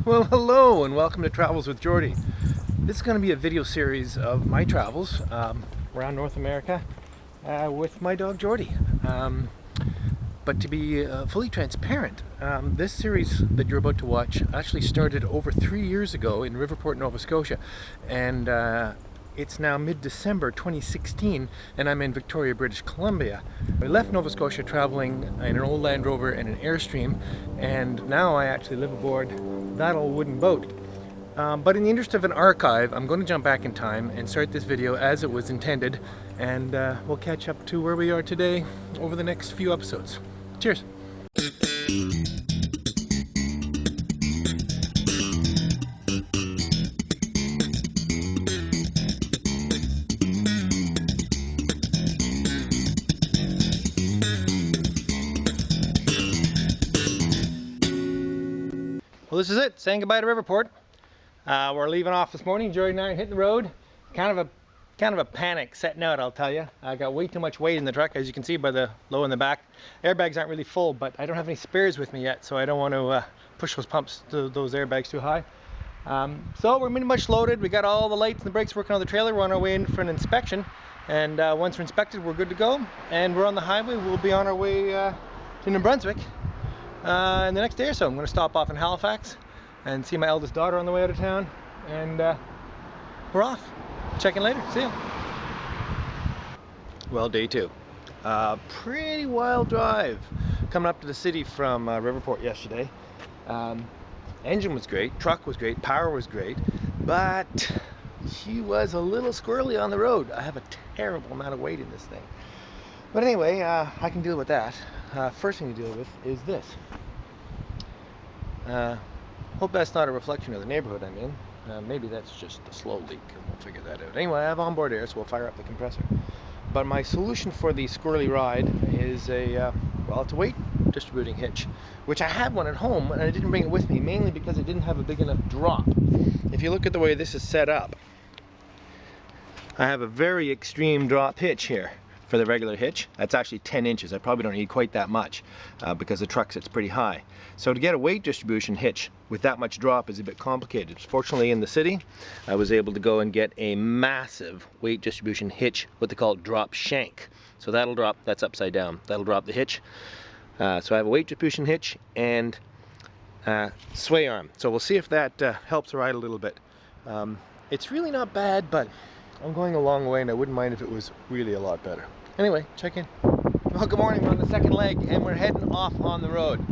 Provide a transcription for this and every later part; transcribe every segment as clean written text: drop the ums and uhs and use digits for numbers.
Well, hello and welcome to Travels with Geordie. This is going to be a video series of my travels around North America with my dog Geordie. But to be fully transparent, this series that you're about to watch actually started over 3 years ago in Riverport, Nova Scotia, and it's now mid-December 2016 and I'm in Victoria, British Columbia. I left Nova Scotia traveling in an old Land Rover and an Airstream, and now I actually live aboard that old wooden boat. But in the interest of an archive, I'm going to jump back in time and start this video as it was intended, and we'll catch up to where we are today over the next few episodes. Cheers! Well, this is it, saying goodbye to Riverport. We're leaving off this morning. Geordie and I are hitting the road. Kind of a panic setting out, I'll tell you. I got way too much weight in the truck, as you can see by the low in the back. Airbags aren't really full, but I don't have any spares with me yet, so I don't want to push those pumps, those airbags too high. So we're pretty much loaded. We got all the lights and the brakes working on the trailer. We're on our way in for an inspection, and once we're inspected, we're good to go. And we're on the highway. We'll be on our way to New Brunswick in the next day or so. I'm going to stop off in Halifax and see my eldest daughter on the way out of town, and we're off. Check in later. See ya. Well, day two. Pretty wild drive coming up to the city from Riverport yesterday. Engine was great, truck was great, power was great, but she was a little squirrely on the road. I have a terrible amount of weight in this thing. But anyway, I can deal with that. First thing to deal with is this. Hope that's not a reflection of the neighborhood I'm in. Maybe that's just a slow leak, and we'll figure that out. Anyway, I have onboard air, so we'll fire up the compressor. But my solution for the squirrely ride is well, it's a weight distributing hitch, which I had one at home, and I didn't bring it with me, mainly because it didn't have a big enough drop. If you look at the way this is set up, I have a very extreme drop hitch here. For the regular hitch, that's actually 10 inches. I probably don't need quite that much because the truck sits pretty high. So to get a weight distribution hitch with that much drop is a bit complicated. Fortunately, in the city, I was able to go and get a massive weight distribution hitch, what they call drop shank. So that'll drop, that's upside down, that'll drop the hitch. So I have a weight distribution hitch and sway arm. So we'll see if that helps the ride a little bit. It's really not bad, but I'm going a long way and I wouldn't mind if it was really a lot better. Anyway, check in. Well, good morning. We're on the second leg and we're heading off on the road.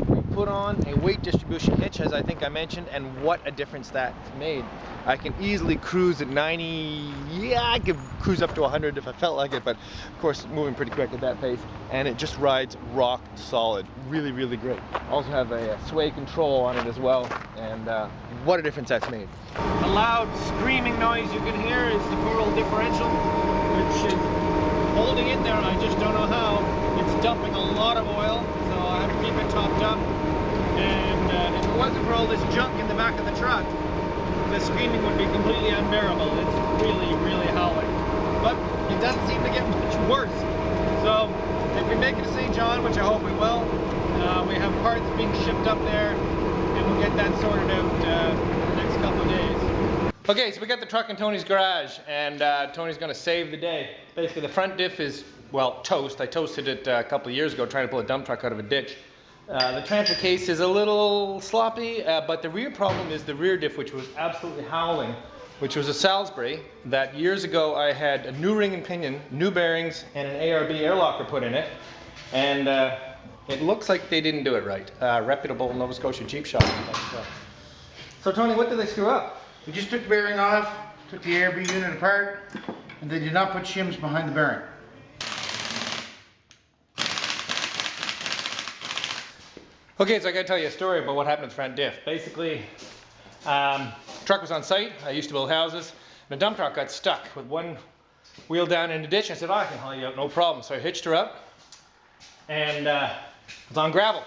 We put on a weight distribution hitch, as I think I mentioned, and what a difference that's made. I can easily cruise at 90, yeah, I could cruise up to 100 if I felt like it, but of course moving pretty quick at that pace, and it just rides rock solid. Really, really great. Also have a sway control on it as well, and what a difference that's made. The loud screaming noise you can hear is the poor old differential, which is holding in there. I just don't know how. It's dumping a lot of oil, so I have to keep it topped up. And if it wasn't for all this junk in the back of the truck, the screaming would be completely unbearable. It's really, really howling. But it doesn't seem to get much worse. So if we make it to St. John, which I hope we will, we have parts being shipped up there, and we'll get that sorted out in the next couple of days. Okay, so we got the truck in Tony's garage, and Tony's going to save the day. Basically, the front diff is, well, toast. I toasted it a couple of years ago trying to pull a dump truck out of a ditch. The transfer case is a little sloppy, but the rear problem is the rear diff, which was absolutely howling, which was a Salisbury that years ago I had a new ring and pinion, new bearings, and an ARB air locker put in it, and it looks like they didn't do it right. Reputable Nova Scotia Jeep shop. So Tony, what did they screw up? We just took the bearing off, took the ARB unit apart, and they did not put shims behind the bearing. Okay, so I gotta tell you a story about what happened to the front diff. Basically, truck was on site. I used to build houses. The dump truck got stuck with one wheel down in the ditch. I said, oh, I can haul you out, no problem. So I hitched her up, and it was on gravel.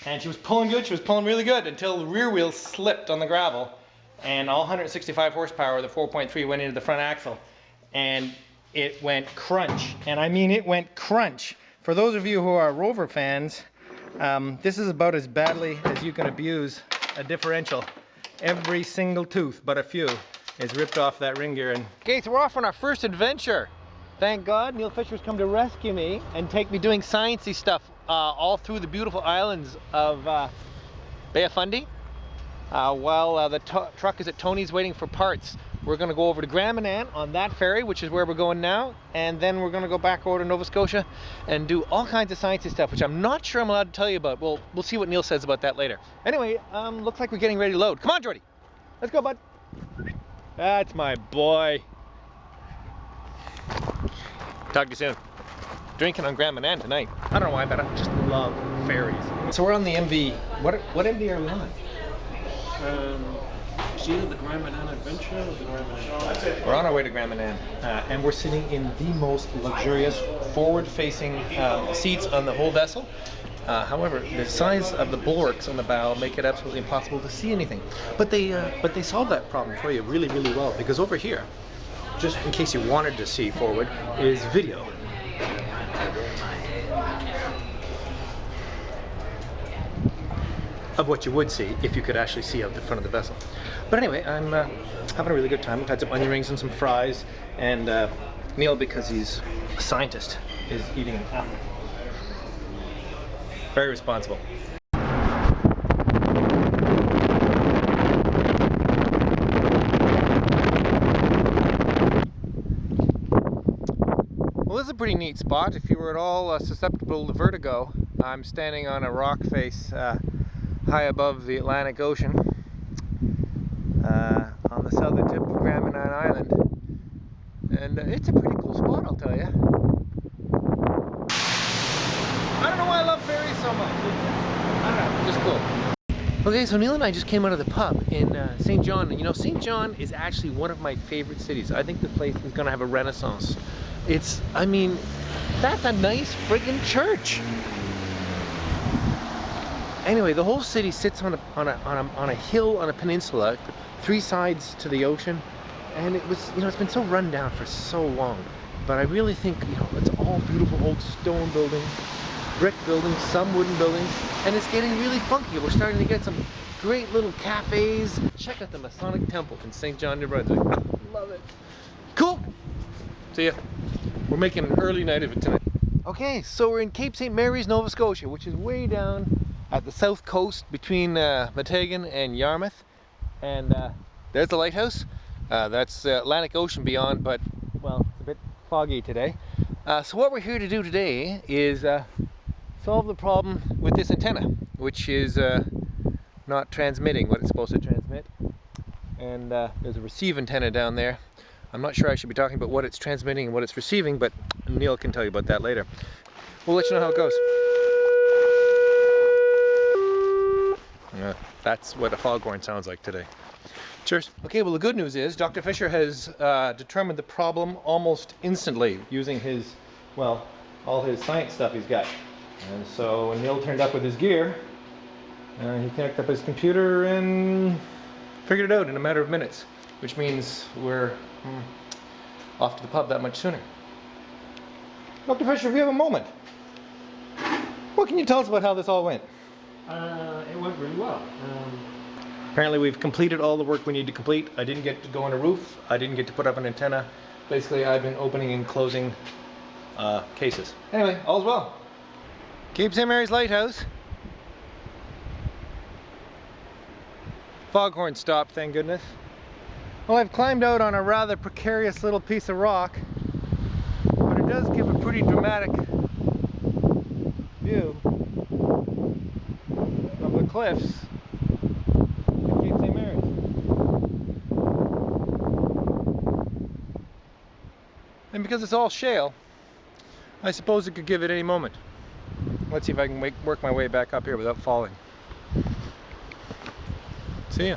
And she was pulling good, she was pulling really good, until the rear wheel slipped on the gravel, and all 165 horsepower, the 4.3 went into the front axle, and it went crunch. And I mean, it went crunch. For those of you who are Rover fans, this is about as badly as you can abuse a differential. Every single tooth, but a few, is ripped off that ring gear. And okay, so we're off on our first adventure. Thank God Neil Fisher's come to rescue me and take me doing sciencey stuff all through the beautiful islands of Bay of Fundy. While the truck is at Tony's waiting for parts. We're going to go over to Manan on that ferry, which is where we're going now, and then we're going to go back over to Nova Scotia and do all kinds of sciencey stuff, which I'm not sure I'm allowed to tell you about. We'll see what Neil says about that later. Anyway, looks like we're getting ready to load. Come on, Geordie. Let's go, bud. That's my boy. Talk to you soon. Drinking on Manan tonight. I don't know why, but I just love ferries. So we're on the MV. What MV are we on? It's either the Manan Adventure or the Manan. We're on our way to Manan, and we're sitting in the most luxurious forward-facing seats on the whole vessel. However, the size of the bulwarks on the bow make it absolutely impossible to see anything. But they solved that problem for you really, really well, because over here, just in case you wanted to see forward, is video. Of what you would see if you could actually see out the front of the vessel. But anyway, I'm having a really good time. We've had some onion rings and some fries, and Neil, because he's a scientist, is eating an apple. Very responsible. Well, this is a pretty neat spot. If you were at all susceptible to vertigo, I'm standing on a rock face high above the Atlantic Ocean on the southern tip of Manan Island, and it's a pretty cool spot, I'll tell you. I don't know why I love ferries so much. I don't know, just cool. Okay, so Neil and I just came out of the pub in St. John, and you know, St. John is actually one of my favorite cities. I think the place is going to have a renaissance. I mean, that's a nice friggin' church. Anyway, the whole city sits on a hill on a peninsula, 3 sides to the ocean, and it was, you know, it's been so run down for so long. But I really think, you know, it's all beautiful old stone buildings, brick buildings, some wooden buildings, and it's getting really funky. We're starting to get some great little cafes. Check out the Masonic Temple in St. John, New Brunswick. Love it. Cool. See ya. We're making an early night of it tonight. Okay, so we're in Cape St. Mary's, Nova Scotia, which is way down at the south coast between Matagan and Yarmouth, and there's the lighthouse. That's Atlantic Ocean beyond, but well, it's a bit foggy today. So what we're here to do today is solve the problem with this antenna, which is not transmitting what it's supposed to transmit. And there's a receive antenna down there. I'm not sure I should be talking about what it's transmitting and what it's receiving, but Neil can tell you about that later. We'll let you know how it goes. That's what a foghorn sounds like today. Cheers. Okay, well, the good news is Dr. Fisher has determined the problem almost instantly using his, well, all his science stuff he's got. And so when Neil turned up with his gear, he connected up his computer and figured it out in a matter of minutes, which means we're off to the pub that much sooner. Dr. Fisher, if you have a moment, what can you tell us about how this all went? It went really well. Apparently we've completed all the work we need to complete. I didn't get to go on a roof. I didn't get to put up an antenna. Basically, I've been opening and closing cases. Anyway, all's well. Cape St. Mary's Lighthouse. Foghorn stopped, thank goodness. Well, I've climbed out on a rather precarious little piece of rock, but it does give a pretty dramatic view of the cliffs at Cape St. Mary's. And because it's all shale, I suppose it could give at any moment. Let's see if I can work my way back up here without falling. See ya.